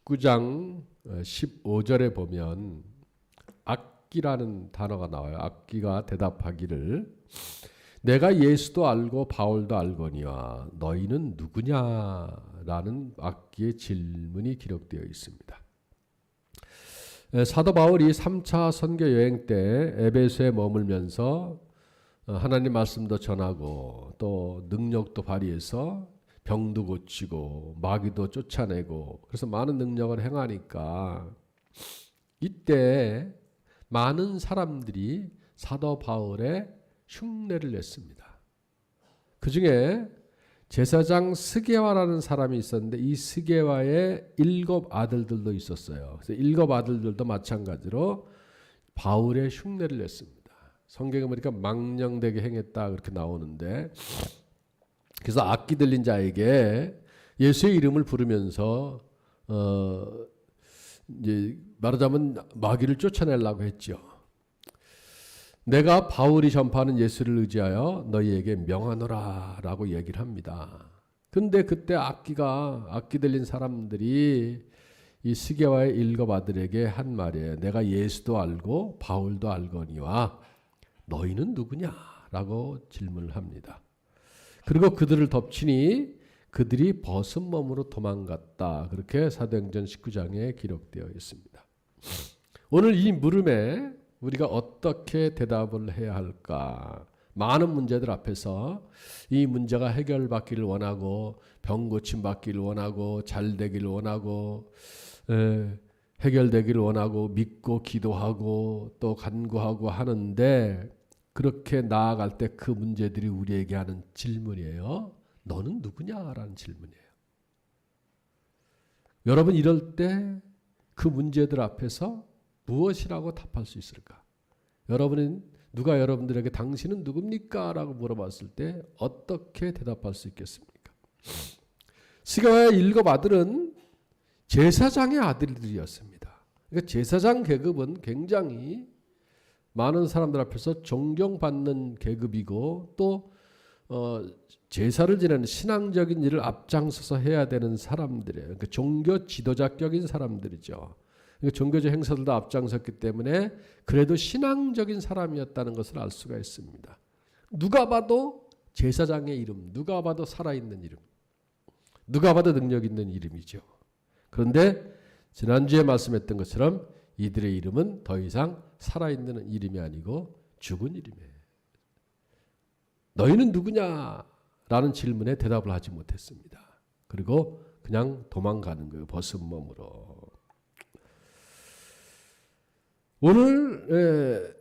19장 15절에 보면 악기라는 단어가 나와요. 악기가 대답하기를 내가 예수도 알고 바울도 알거니와 너희는 누구냐라는 악기의 질문이 기록되어 있습니다. 사도 바울이 3차 선교 여행 때 에베소에 머물면서 하나님 말씀도 전하고 또 능력도 발휘해서 병도 고치고 마귀도 쫓아내고 그래서 많은 능력을 행하니까 이때 많은 사람들이 사도 바울의 흉내를 냈습니다. 그 중에 제사장 스게와라는 사람이 있었는데 이 스게와의 7 아들들도 있었어요. 그래서 7 아들들도 마찬가지로 바울의 흉내를 냈습니다. 성경에 보니까 망령되게 행했다 그렇게 나오는데 그래서 악기 들린 자에게 예수의 이름을 부르면서 이제 말하자면 마귀를 쫓아내려고 했죠. 내가 바울이 전파하는 예수를 의지하여 너희에게 명하노라 라고 얘기를 합니다. 근데 그때 악기 들린 사람들이 이 스게와의 7 아들에게 한 말이에요. 내가 예수도 알고 바울도 알거니와 너희는 누구냐? 라고 질문을 합니다. 그리고 그들을 덮치니 그들이 벗은 몸으로 도망갔다. 그렇게 사도행전 19장에 기록되어 있습니다. 오늘 이 물음에 우리가 어떻게 대답을 해야 할까? 많은 문제들 앞에서 이 문제가 해결받기를 원하고 병 고침 받기를 원하고 잘 되기를 원하고 해결되기를 원하고 믿고 기도하고 또 간구하고 하는데 그렇게 나아갈 때 그 문제들이 우리에게 하는 질문이에요. 너는 누구냐라는 질문이에요. 여러분 이럴 때 그 문제들 앞에서 무엇이라고 답할 수 있을까? 누가 여러분들에게 당신은 누굽니까? 라고 물어봤을 때 어떻게 대답할 수 있겠습니까? 스게와의 7 아들은 제사장의 아들들이었습니다. 그러니까 제사장 계급은 굉장히 많은 사람들 앞에서 존경받는 계급이고 또 제사를 지내는 신앙적인 일을 앞장서서 해야 되는 사람들이에요. 그러니까 종교 지도자격인 사람들이죠. 그러니까 종교적 행사들도 앞장섰기 때문에 그래도 신앙적인 사람이었다는 것을 알 수가 있습니다. 누가 봐도 제사장의 이름, 누가 봐도 살아있는 이름, 누가 봐도 능력 있는 이름이죠. 그런데 지난주에 말씀했던 것처럼 이들의 이름은 더 이상 살아있는 이름이 아니고 죽은 이름이에요. 너희는 누구냐라는 질문에 대답을 하지 못했습니다. 그리고 그냥 도망가는 거예요. 벗은 몸으로. 오늘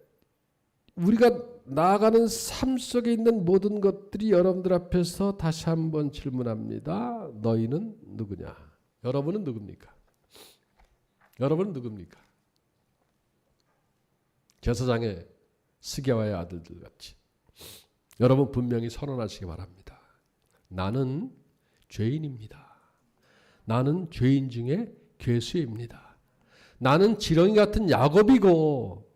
우리가 나아가는 삶 속에 있는 모든 것들이 여러분들 앞에서 다시 한번 질문합니다. 너희는 누구냐? 여러분은 누굽니까? 여러분은 누굽니까? 제사장의 스게와의 아들들 같이 여러분 분명히 선언하시기 바랍니다. 나는 죄인입니다. 나는 죄인 중에 괴수입니다. 나는 지렁이 같은 야곱이고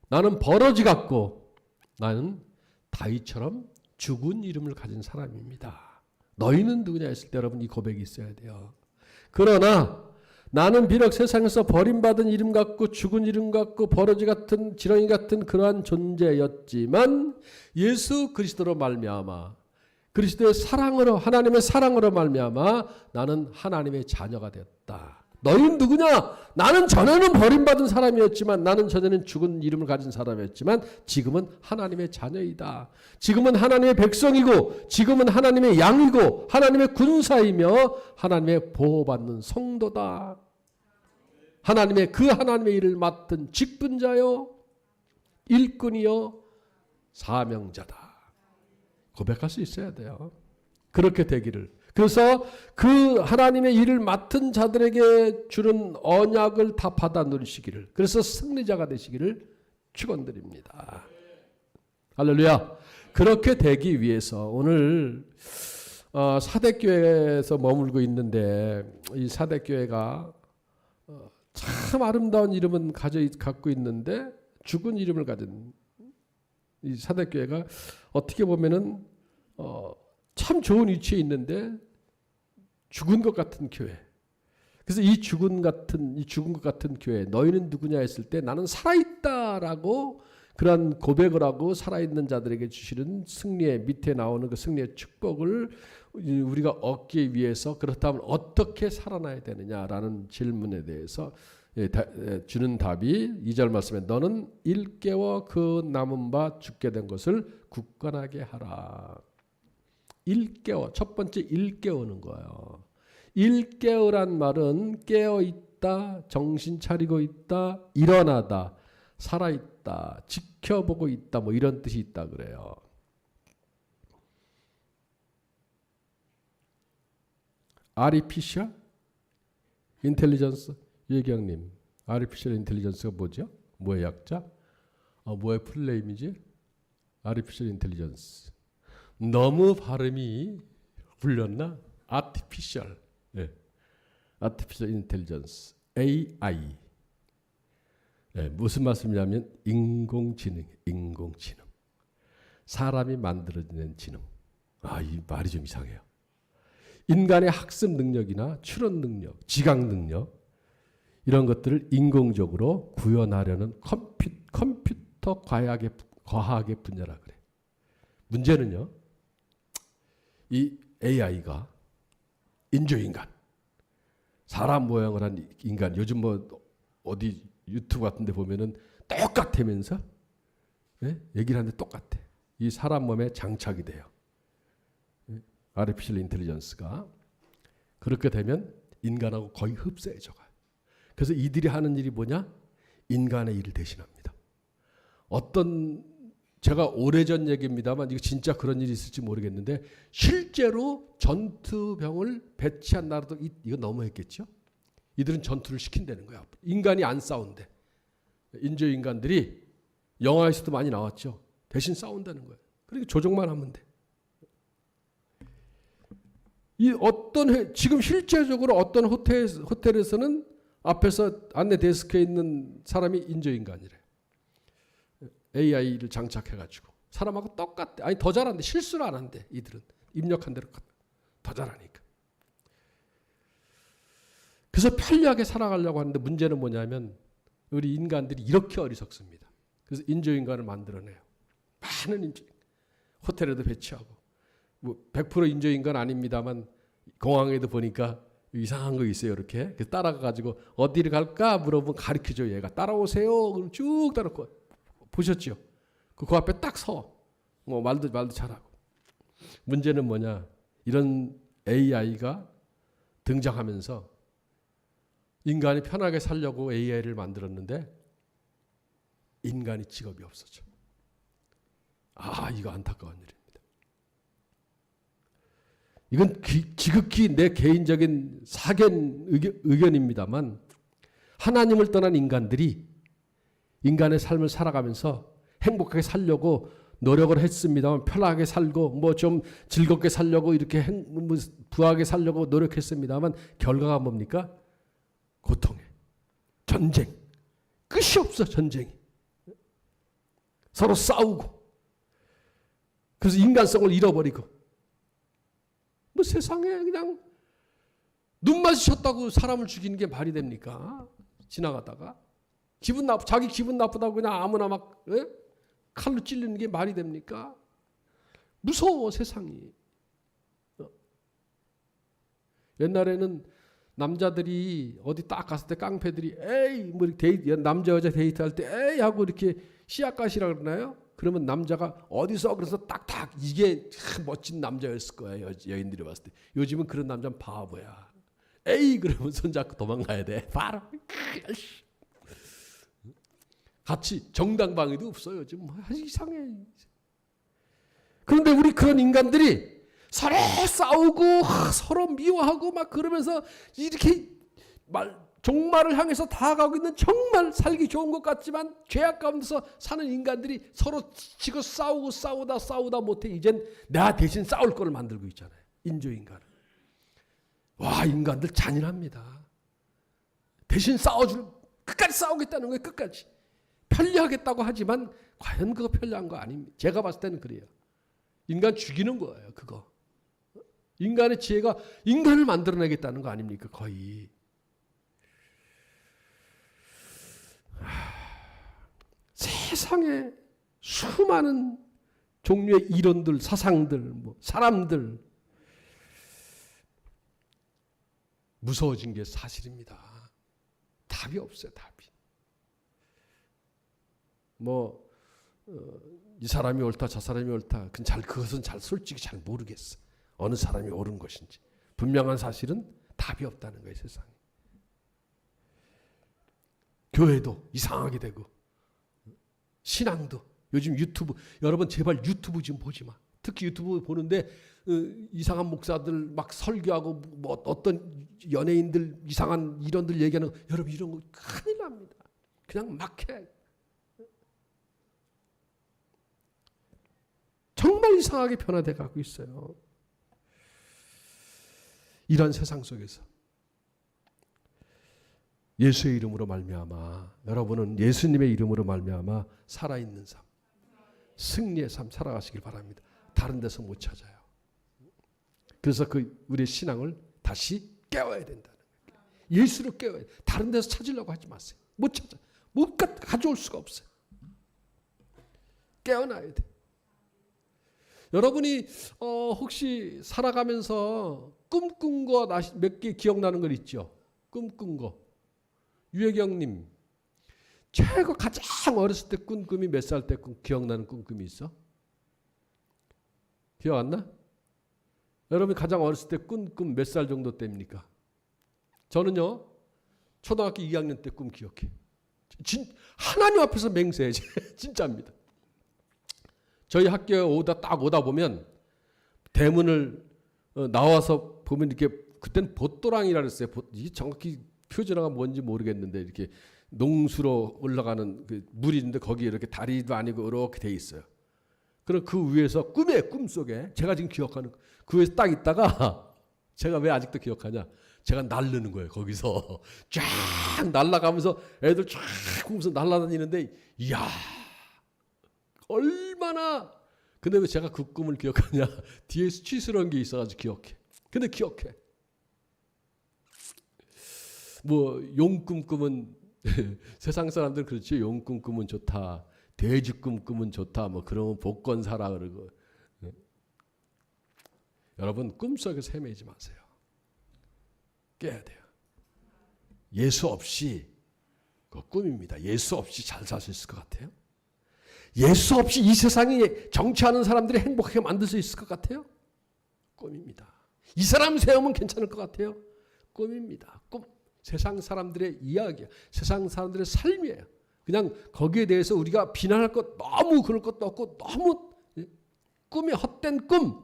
나는 버러지 같고 나는 다윗처럼 죽은 이름을 가진 사람입니다. 너희는 누구냐 했을 때 여러분 이 고백이 있어야 돼요. 그러나 나는 비록 세상에서 버림받은 이름 같고 죽은 이름 같고 버러지 같은 지렁이 같은 그러한 존재였지만 예수 그리스도로 말미암아 그리스도의 사랑으로 하나님의 사랑으로 말미암아 나는 하나님의 자녀가 되었다. 너희는 누구냐? 나는 전에는 버림받은 사람이었지만 나는 전에는 죽은 이름을 가진 사람이었지만 지금은 하나님의 자녀이다. 지금은 하나님의 백성이고 지금은 하나님의 양이고 하나님의 군사이며 하나님의 보호받는 성도다. 하나님의 일을 맡은 직분자요 일꾼이요 사명자다. 고백할 수 있어야 돼요. 그렇게 되기를. 그래서 그 하나님의 일을 맡은 자들에게 주는 언약을 다 받아 누리시기를, 그래서 승리자가 되시기를 축원드립니다. 할렐루야. 그렇게 되기 위해서 오늘 사대교회에서 머물고 있는데 이 사대교회가 참 아름다운 이름은 갖고 있는데 죽은 이름을 가진 이 사대교회가 어떻게 보면은 참 좋은 위치에 있는데 죽은 것 같은 교회. 그래서 이 죽은 것 같은 교회, 너희는 누구냐 했을 때 나는 살아있다라고 그런 고백을 하고 살아있는 자들에게 주시는 승리의 밑에 나오는 그 승리의 축복을 우리가 얻기 위해서 그렇다면 어떻게 살아나야 되느냐라는 질문에 대해서 주는 답이 2절 말씀에 너는 일깨워 그 남은 바 죽게 된 것을 굳건하게 하라. 일깨워. 첫 번째 일깨우는 거예요. 일깨우란 말은 깨어 있다, 정신 차리고 있다, 일어나다, 살아 있다, 지켜보고 있다, 뭐 이런 뜻이 있다 그래요. Artificial Intelligence, 예경님, Artificial Intelligence가 뭐죠? 뭐의 약자? 뭐의 풀네임이지? Artificial Intelligence. 너무 발음이 불렸나? Artificial, 네. Artificial Intelligence, AI. 네, 무슨 말씀이냐면 인공지능. 사람이 만들어낸 지능. 이 말이 좀 이상해요. 인간의 학습 능력이나 추론 능력, 지각 능력 이런 것들을 인공적으로 구현하려는 컴퓨터 과학의 분야라 그래. 문제는요. 이 AI가 인조인간, 사람 모양을 한 인간, 요즘 뭐 어디 유튜브 같은 데 보면은 똑같으면서 얘기를 하는데 똑같아. 이 사람 몸에 장착이 돼요. 아티피셜 인텔리전스가. 그렇게 되면 인간하고 거의 흡사해져 가요. 그래서 이들이 하는 일이 뭐냐? 인간의 일을 대신합니다. 제가 오래전 얘기입니다만 이거 진짜 그런 일이 있을지 모르겠는데 실제로 전투병을 배치한 나라도 이거 너무했겠죠? 이들은 전투를 시킨다는 거야. 인간이 안 싸운대. 인조인간들이 영화에서도 많이 나왔죠. 대신 싸운다는 거예요. 그러니까 조종만 하면 돼. 지금 실제적으로 어떤 호텔에서는 앞에서 안내 데스크에 있는 사람이 인조인간이래. AI를 장착해가지고 사람하고 똑같대. 아니 더 잘한대. 실수를 안 한대. 이들은 입력한 대로 더 잘하니까. 그래서 편리하게 살아가려고 하는데 문제는 뭐냐면 우리 인간들이 이렇게 어리석습니다. 그래서 인조인간을 만들어내요. 많은 호텔에도 배치하고 뭐 100% 인조인간 아닙니다만 공항에도 보니까 이상한 거 있어요. 이렇게 따라가가지고 어디를 갈까 물어보면 가르쳐줘요. 얘가 따라오세요. 그럼 쭉 따라고 보셨죠? 그 앞에 딱 서. 뭐 말도 잘하고. 문제는 뭐냐? 이런 AI가 등장하면서 인간이 편하게 살려고 AI를 만들었는데 인간이 직업이 없어져. 이거 안타까운 일입니다. 이건 지극히 내 개인적인 사견 의견입니다만 하나님을 떠난 인간들이 인간의 삶을 살아가면서 행복하게 살려고 노력을 했습니다만 편하게 살고 뭐 좀 즐겁게 살려고 이렇게 부하게 살려고 노력했습니다만 결과가 뭡니까? 고통에 전쟁, 끝이 없어. 전쟁이 서로 싸우고 그래서 인간성을 잃어버리고 뭐 세상에 그냥 눈 마주쳤다고 사람을 죽이는 게 말이 됩니까? 지나가다가 자기 기분 나쁘다고 그냥 아무나 막 칼로 찔리는 게 말이 됩니까? 무서워 세상이. 옛날에는 남자들이 어디 딱 갔을 때 깡패들이 에이 뭐 남자 여자 데이트할 때 에이 하고 이렇게 씨앗가시라 그러나요? 그러면 남자가 어디서 그래서 딱딱 이게 참 멋진 남자였을 거예요. 여인들이 봤을 때. 요즘은 그런 남자는 바보야. 에이 그러면 손잡고 도망가야 돼. 바로 같이 정당방위도 없어요. 요즘 이상해. 그런데 우리 그런 인간들이 서로 싸우고 서로 미워하고 막 그러면서 이렇게 종말을 향해서 다가가고 있는 정말 살기 좋은 것 같지만 죄악 가운데서 사는 인간들이 서로 지고 싸우다 못해 이젠 내가 대신 싸울 거를 만들고 있잖아요. 인조인간을. 와 인간들 잔인합니다. 대신 끝까지 싸우겠다는 거예요. 끝까지. 편리하겠다고 하지만 과연 그거 편리한 거 아닙니다. 제가 봤을 때는 그래요. 인간 죽이는 거예요. 그거. 인간의 지혜가 인간을 만들어내겠다는 거 아닙니까? 거의. 세상에 수많은 종류의 이론들, 사상들, 사람들 무서워진 게 사실입니다. 답이 없어요. 답이. 이 사람이 옳다, 저 사람이 옳다. 그것은 솔직히 잘 모르겠어. 어느 사람이 옳은 것인지. 분명한 사실은 답이 없다는 거예요, 세상에. 교회도 이상하게 되고, 신앙도 요즘 유튜브, 여러분 제발 유튜브 좀 보지 마. 특히 유튜브 보는데 이상한 목사들 막 설교하고 어떤 연예인들 이상한 이론들 얘기하는 거, 여러분 이런 거 큰일 납니다. 그냥 막 해. 정말 이상하게 변화돼 가고 있어요. 이런 세상 속에서 예수의 이름으로 말미암아 여러분은 예수님의 이름으로 말미암아 살아있는 삶, 승리의 삶 살아가시길 바랍니다. 다른 데서 못 찾아요. 그래서 우리의 신앙을 다시 깨워야 된다는 거예요. 예수로 깨워야 돼요. 다른 데서 찾으려고 하지 마세요. 못 찾아. 못 가져올 수가 없어요. 깨어나야 돼요. 여러분이 혹시 살아가면서 꿈꾼 거 몇 개 기억나는 거 있죠? 꿈꾼 거. 유혜경님, 최고 가장 어렸을 때 꾼 꿈이 몇 살 때 기억나는 꿈이 있어? 기억 안 나? 여러분이 가장 어렸을 때 꾼 꿈 몇 살 정도 때입니까? 저는요, 초등학교 2학년 때 꿈 기억해. 하나님 앞에서 맹세해. 진짜입니다. 저희 학교에 딱 오다 보면 대문을 나와서 보면 이렇게 그때는 봇도랑이라 그랬어요. 이게 정확히 표준어가 뭔지 모르겠는데 이렇게 농수로 올라가는 그 물이 있는데 거기에 이렇게 다리도 아니고 이렇게 돼 있어요. 그럼 그 위에서 꿈속에 제가 지금 기억하는 그 위에서 딱 있다가 제가 왜 아직도 기억하냐? 제가 날르는 거예요. 거기서 쫙 날아가면서 애들 쫙 보면서 날아다니는데 이야 얼마나. 근데 왜 제가 그 꿈을 기억하냐? 뒤에 수치스러운 게 있어가지고 기억해. 근데 기억해. 용꿈 꾸면 세상 사람들 그렇지. 용꿈 꾸면 좋다. 돼지 꿈 꾸면 좋다. 그러면 복권 사라 그러고. 여러분 꿈속에서 헤매지 마세요. 깨야 돼요. 예수 없이 그 꿈입니다. 예수 없이 잘 살 수 있을 것 같아요? 예수 없이 이 세상에 정치하는 사람들이 행복하게 만들 수 있을 것 같아요? 꿈입니다. 이 사람 세우면 괜찮을 것 같아요? 꿈입니다. 꿈. 세상 사람들의 이야기야. 세상 사람들의 삶이에요. 그냥 거기에 대해서 우리가 비난할 것 너무 그럴 것도 없고 너무 꿈이 헛된 꿈.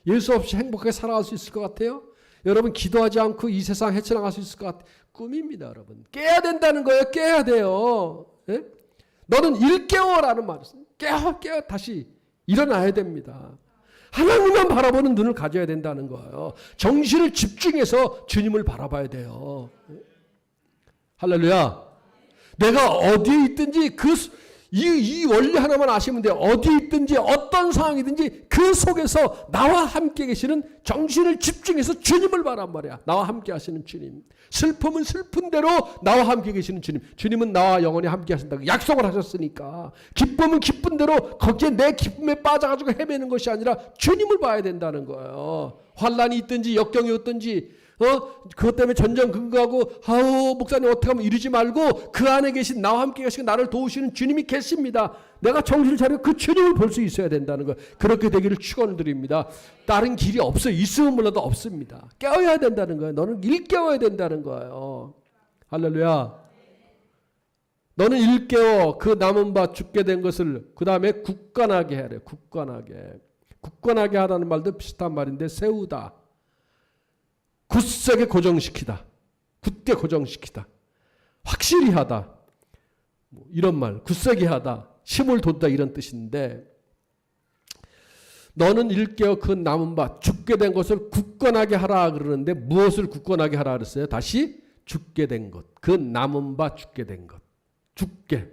예수 없이 행복하게 살아갈 수 있을 것 같아요? 여러분 기도하지 않고 이 세상 헤쳐나갈 수 있을 것 같아요? 꿈입니다. 여러분. 깨야 된다는 거예요. 깨야 돼요. 예? 너는 일깨워라는 말을 써요. 깨워 다시 일어나야 됩니다. 하나님만 바라보는 눈을 가져야 된다는 거예요. 정신을 집중해서 주님을 바라봐야 돼요. 할렐루야. 내가 어디에 있든지 이 원리 하나만 아시면 돼요. 어디에 있든지 어떤 상황이든지 그 속에서 나와 함께 계시는 정신을 집중해서 주님을 바란 말이야. 나와 함께 하시는 주님. 슬픔은 슬픈 대로 나와 함께 계시는 주님. 주님은 나와 영원히 함께 하신다고 약속을 하셨으니까. 기쁨은 기쁜 대로 거기에 내 기쁨에 빠져가지고 헤매는 것이 아니라 주님을 봐야 된다는 거예요. 환란이 있든지 역경이 있든지 그것 때문에 전전 근거하고 목사님 어떻게 하면 이러지 말고 그 안에 계신 나와 함께 계시고 나를 도우시는 주님이 계십니다. 내가 정신을 차리고 그 주님을 볼 수 있어야 된다는 거예요. 그렇게 되기를 축원을 드립니다. 다른 길이 없어요. 있으면 몰라도 없습니다. 깨워야 된다는 거예요. 너는 일깨워야 된다는 거예요. 할렐루야. 너는 일깨워 그 남은 바 죽게 된 것을 그 다음에 굳건하게 해야 돼요. 굳건하게 하다는 말도 비슷한 말인데 세우다. 굳세게 고정시키다. 굳게 고정시키다. 확실히 하다. 이런 말. 굳세게 하다. 힘을 돋다 이런 뜻인데 너는 일깨어 그 남은 바 죽게 된 것을 굳건하게 하라 그러는데 무엇을 굳건하게 하라 그랬어요? 다시 죽게 된 것. 그 남은 바 죽게 된 것. 죽게.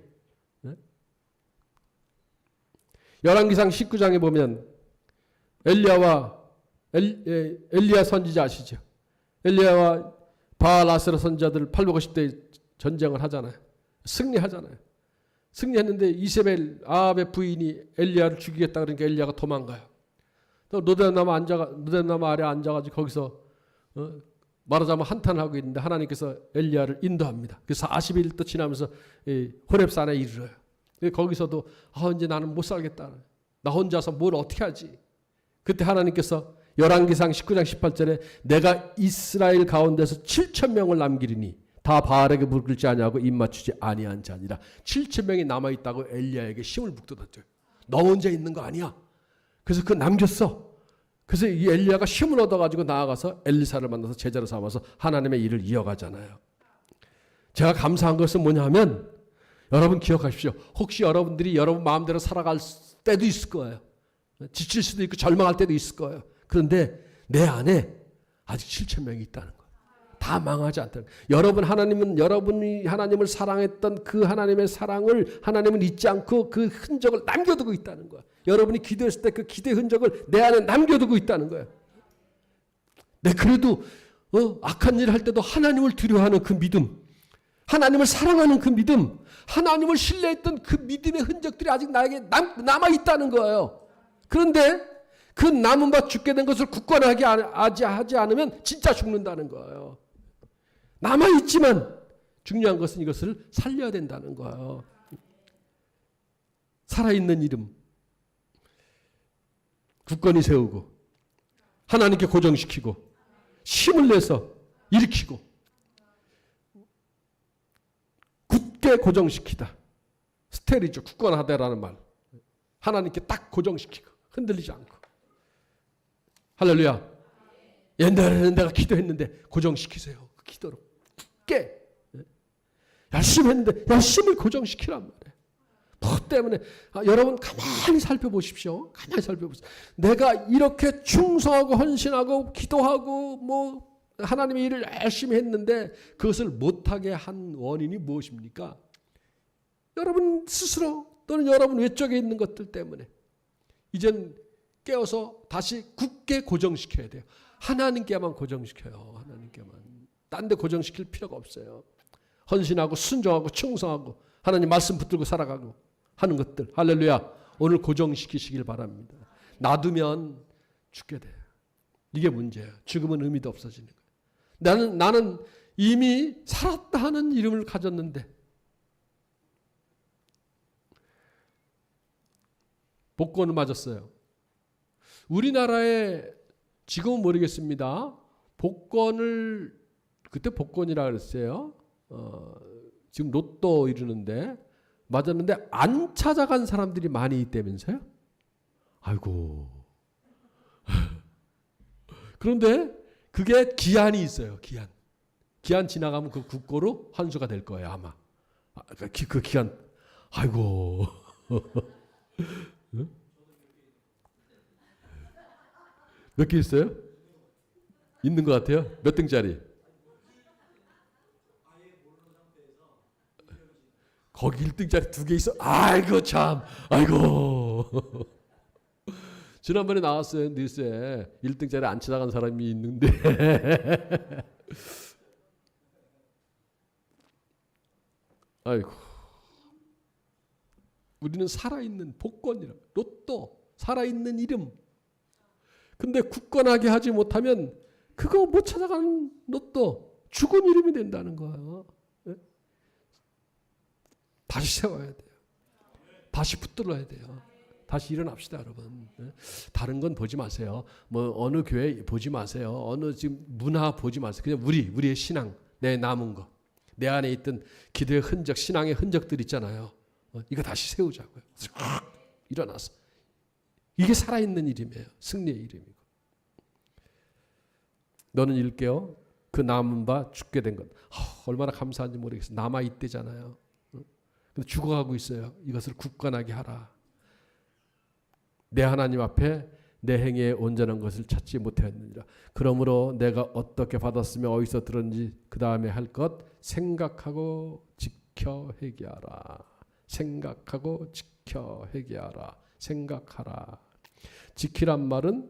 열왕기상 19장에 보면 엘리야 선지자 아시죠? 엘리야와 바알 아세라 선지자들 850대 전쟁을 하잖아요. 승리하잖아요. 승리했는데 이세벨 아합의 부인이 엘리야를 죽이겠다 그러니까 엘리야가 도망가요. 또 노대나무 아래 앉아가지고 거기서 말하자면 한탄하고 있는데 하나님께서 엘리야를 인도합니다. 그래서 40일 또 지나면서 호렙산에 이르러요. 거기서도 이제 나는 못 살겠다. 나 혼자서 뭘 어떻게 하지? 그때 하나님께서 열왕기상 19장 18절에 내가 이스라엘 가운데서 7,000명을 남기리니 다 바알에게 무릎 꿇지 아니하고 입 맞추지 아니한 자니라. 7,000명이 남아있다고 엘리야에게 힘을 북돋았죠. 너 혼자 있는 거 아니야. 그래서 그거 남겼어. 그래서 이 엘리야가 힘을 얻어가지고 나아가서 엘리사를 만나서 제자로 삼아서 하나님의 일을 이어가잖아요. 제가 감사한 것은 뭐냐면 여러분 기억하십시오. 혹시 여러분들이 여러분 마음대로 살아갈 때도 있을 거예요. 지칠 수도 있고 절망할 때도 있을 거예요. 그런데 내 안에 아직 7,000명이 있다는 거예요. 다 망하지 않다는 거예요. 여러분이 하나님을 사랑했던 그 하나님의 사랑을 하나님은 잊지 않고 그 흔적을 남겨두고 있다는 거예요. 여러분이 기도했을 때 그 기도의 흔적을 내 안에 남겨두고 있다는 거예요. 네, 그래도 악한 일을 할 때도 하나님을 두려워하는 그 믿음, 하나님을 사랑하는 그 믿음, 하나님을 신뢰했던 그 믿음의 흔적들이 아직 나에게 남아있다는 거예요. 그런데 그 남은 바 죽게 된 것을 굳건하게 하지 않으면 진짜 죽는다는 거예요. 남아있지만 중요한 것은 이것을 살려야 된다는 거예요. 살아있는 이름 굳건히 세우고 하나님께 고정시키고 힘을 내서 일으키고 굳게 고정시키다. 스테리죠. 굳건하다라는 말. 하나님께 딱 고정시키고 흔들리지 않고. 할렐루야. 옛날에는 내가 기도했는데 고정시키세요. 그 기도로 굳게 열심히 했는데 열심히 고정시키란 말이에요. 그 때문에 여러분 가만히 살펴보십시오. 가만히 살펴보세요. 내가 이렇게 충성하고 헌신하고 기도하고 하나님의 일을 열심히 했는데 그것을 못하게 한 원인이 무엇입니까? 여러분 스스로 또는 여러분 외적에 있는 것들 때문에 이젠 깨어서 다시 굳게 고정시켜야 돼요. 하나님께만 고정시켜요. 하나님께만. 딴 데 고정시킬 필요가 없어요. 헌신하고 순종하고 충성하고 하나님 말씀 붙들고 살아가고 하는 것들. 할렐루야. 오늘 고정시키시길 바랍니다. 놔두면 죽게 돼요. 이게 문제예요. 죽으면 의미도 없어지는 거예요. 나는 이미 살았다 하는 이름을 가졌는데 복권을 맞았어요. 우리나라에 지금은 모르겠습니다. 복권을 그때 복권이라 그랬어요. 지금 로또 이러는데 맞았는데 안 찾아간 사람들이 많이 있다면서요? 아이고. 그런데 그게 기한이 있어요. 기한 지나가면 그 국고로 환수가 될 거예요. 아마. 그 기한. 아이고. 몇 개 있어요? 있는 것 같아요. 몇 등짜리? 거기 1등짜리 2개 있어. 아이고 참. 아이고. 지난번에 나왔어요. 뉴스에 1등짜리 안 찾아간 사람이 있는데. 아이고. 우리는 살아있는 복권이라 로또 살아있는 이름. 근데 굳건하게 하지 못하면 그거 못 찾아가는 로또 죽은 이름이 된다는 거예요. 다시 세워야 돼요. 다시 붙들어야 돼요. 다시 일어납시다, 여러분. 다른 건 보지 마세요. 어느 교회 보지 마세요. 어느 지금 문화 보지 마세요. 그냥 우리의 신앙, 내 남은 거, 내 안에 있던 기도의 흔적, 신앙의 흔적들 있잖아요. 이거 다시 세우자고요. 일어나서. 이게 살아있는 이름이에요. 승리의 이름이고. 너는 일깨어 그 남은 바 죽게 된 것. 얼마나 감사한지 모르겠어요. 남아있대잖아요. 근데 죽어가고 있어요. 이것을 굳건하게 하라. 내 하나님 앞에 내 행위에 온전한 것을 찾지 못하였느니라. 그러므로 내가 어떻게 받았으며 어디서 들었는지 그 다음에 할 것 생각하고 지켜 회개하라. 생각하고 지켜 회개하라. 생각하라. 지키란 말은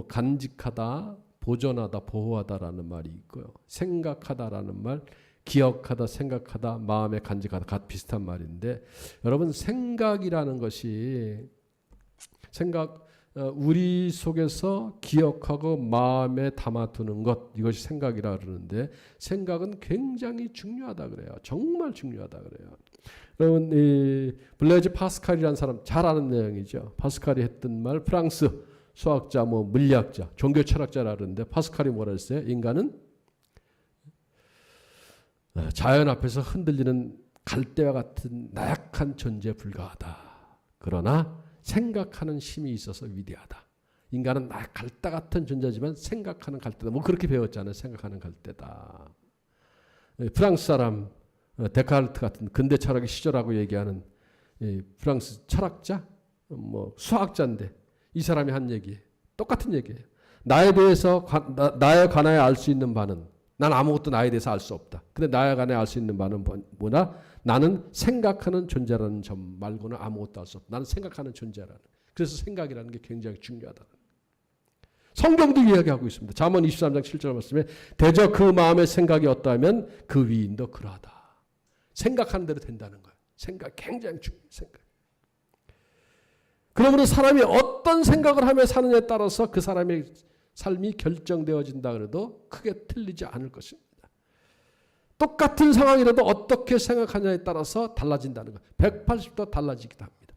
간직하다, 보존하다, 보호하다라는 말이 있고요. 생각하다라는 말, 기억하다, 생각하다, 마음에 간직하다 각 비슷한 말인데 여러분 생각이라는 것이 우리 속에서 기억하고 마음에 담아두는 것 이것이 생각이라 그러는데 생각은 굉장히 중요하다 그래요. 정말 중요하다 그래요. 여러분 이 블레즈 파스칼이라는 사람 잘 아는 내용이죠. 파스칼이 했던 말 프랑스 수학자 물리학자 종교 철학자라 그러는데 파스칼이 뭐라 했어요? 인간은 자연 앞에서 흔들리는 갈대와 같은 나약한 존재에 불과하다. 그러나 생각하는 힘이 있어서 위대하다. 인간은 갈대 같은 존재지만 생각하는 갈대다. 그렇게 배웠잖아요. 생각하는 갈대다. 프랑스 사람 데카르트 같은 근대 철학의 시조라고 얘기하는 프랑스 철학자, 수학자인데 이 사람이 한 얘기 똑같은 얘기예요. 나에 대해서 나에 관하여 알 수 있는 바는 난 아무것도 나에 대해서 알 수 없다. 근데 나에 관해 알 수 있는 바는 뭐냐? 나는 생각하는 존재라는 점 말고는 아무것도 알 수 없다. 나는 생각하는 존재라는. 그래서 생각이라는 게 굉장히 중요하다. 성경도 이야기하고 있습니다. 잠언 23장 7절 말씀에 대저 그 마음의 생각이 어떠하면 그 위인도 그러하다. 생각하는 대로 된다는 거예요. 생각 굉장히 중요해요. 생각. 그러므로 사람이 어떤 생각을 하며 사느냐에 따라서 그 사람의 삶이 결정되어진다 그래도 크게 틀리지 않을 것입니다. 똑같은 상황이라도 어떻게 생각하냐에 따라서 달라진다는 것. 180도 달라지기도 합니다.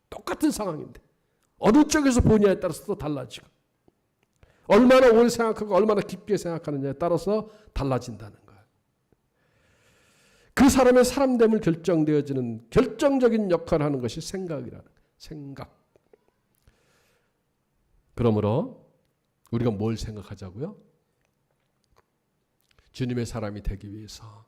똑같은 상황인데 어느 쪽에서 보냐에 따라서 또 달라지고 얼마나 오래 생각하고 얼마나 깊게 생각하느냐에 따라서 달라진다는 거예요. 그 사람의 사람됨을 결정되어지는 결정적인 역할을 하는 것이 생각이라는 거예요. 생각. 그러므로 우리가 뭘 생각하자고요? 주님의 사람이 되기 위해서,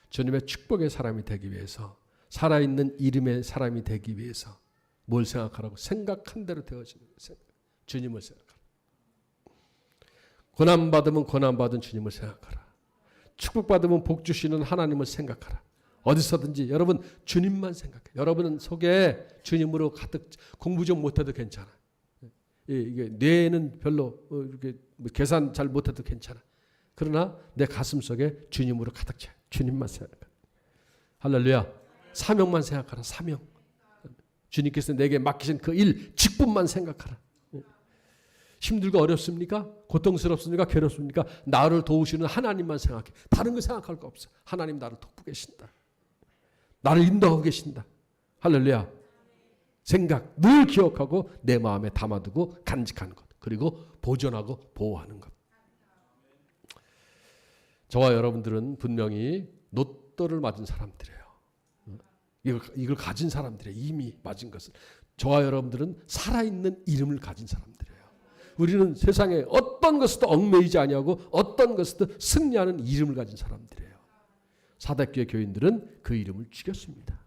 주님의 축복의 사람이 되기 위해서, 살아있는 이름의 사람이 되기 위해서 뭘 생각하라고? 생각한 대로 되어지는 생각. 주님을 생각하라. 고난받으면 고난받은 주님을 생각하라. 축복받으면 복 주시는 하나님을 생각하라. 어디서든지 여러분 주님만 생각해. 여러분 속에 주님으로 가득 공부 좀 못해도 괜찮아. 이게 뇌는 별로 이렇게 계산 잘 못해도 괜찮아. 그러나 내 가슴 속에 주님으로 가득 차. 주님만 생각해. 할렐루야. 사명만 생각하라. 사명. 주님께서 내게 맡기신 그 일, 직분만 생각하라. 힘들고 어렵습니까? 고통스럽습니까? 괴롭습니까? 나를 도우시는 하나님만 생각해. 다른 거 생각할 거 없어. 하나님 나를 돕고 계신다. 나를 인도하고 계신다. 할렐루야. 생각 늘 기억하고 내 마음에 담아두고 간직하는 것. 그리고 보존하고 보호하는 것. 저와 여러분들은 분명히 로또를 맞은 사람들이에요. 이걸 가진 사람들이에요. 이미 맞은 것을. 저와 여러분들은 살아있는 이름을 가진 사람들이에요. 우리는 세상에 어떤 것에도 얽매이지 아니하고 어떤 것에도 승리하는 이름을 가진 사람들이에요. 사대교회 교인들은 그 이름을 죽였습니다.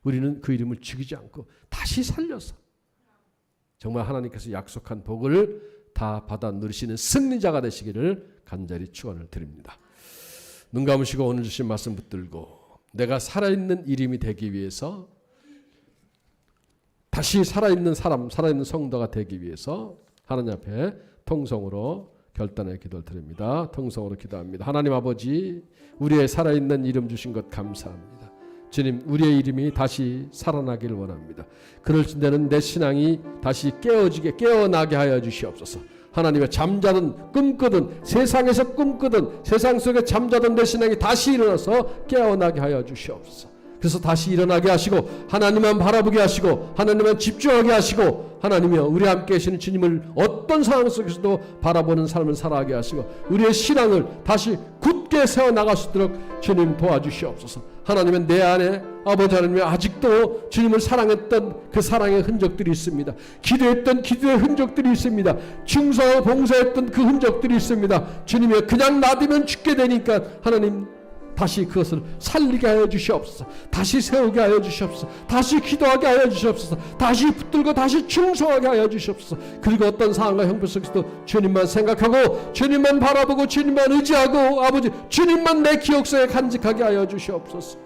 우리는 그 이름을 죽이지 않고 다시 살려서 정말 하나님께서 약속한 복을 다 받아 누리시는 승리자가 되시기를 간절히 축원을 드립니다. 눈 감으시고 오늘 주신 말씀 붙들고 내가 살아있는 이름이 되기 위해서 다시 살아있는 사람, 살아있는 성도가 되기 위해서 하나님 앞에 통성으로 결단의 기도를 드립니다. 통성으로 기도합니다. 하나님 아버지, 우리의 살아있는 이름 주신 것 감사합니다. 주님, 우리의 이름이 다시 살아나기를 원합니다. 그럴 때는 내 신앙이 다시 깨어나게 하여 주시옵소서. 하나님의 잠자던 꿈꾸던 세상에서 꿈꾸던 세상 속에 잠자던 내 신앙이 다시 일어나서 깨어나게 하여 주시옵소서. 그래서 다시 일어나게 하시고 하나님만 바라보게 하시고 하나님만 집중하게 하시고 하나님이여 우리 함께 계시는 주님을 어떤 상황 속에서도 바라보는 삶을 살아가게 하시고 우리의 신앙을 다시 굳게 세워나갈 수 있도록 주님 도와주시옵소서. 하나님은 내 안에 아버지 하나님이 아직도 주님을 사랑했던 그 사랑의 흔적들이 있습니다. 기도했던 기도의 흔적들이 있습니다. 충성하고 봉사했던 그 흔적들이 있습니다. 주님이 그냥 놔두면 죽게 되니까 하나님 다시 그것을 살리게 하여 주시옵소서. 다시 세우게 하여 주시옵소서. 다시 기도하게 하여 주시옵소서. 다시 붙들고 다시 충성하게 하여 주시옵소서. 그리고 어떤 상황과 형편 속에서도 주님만 생각하고 주님만 바라보고 주님만 의지하고 아버지 주님만 내 기억 속에 간직하게 하여 주시옵소서.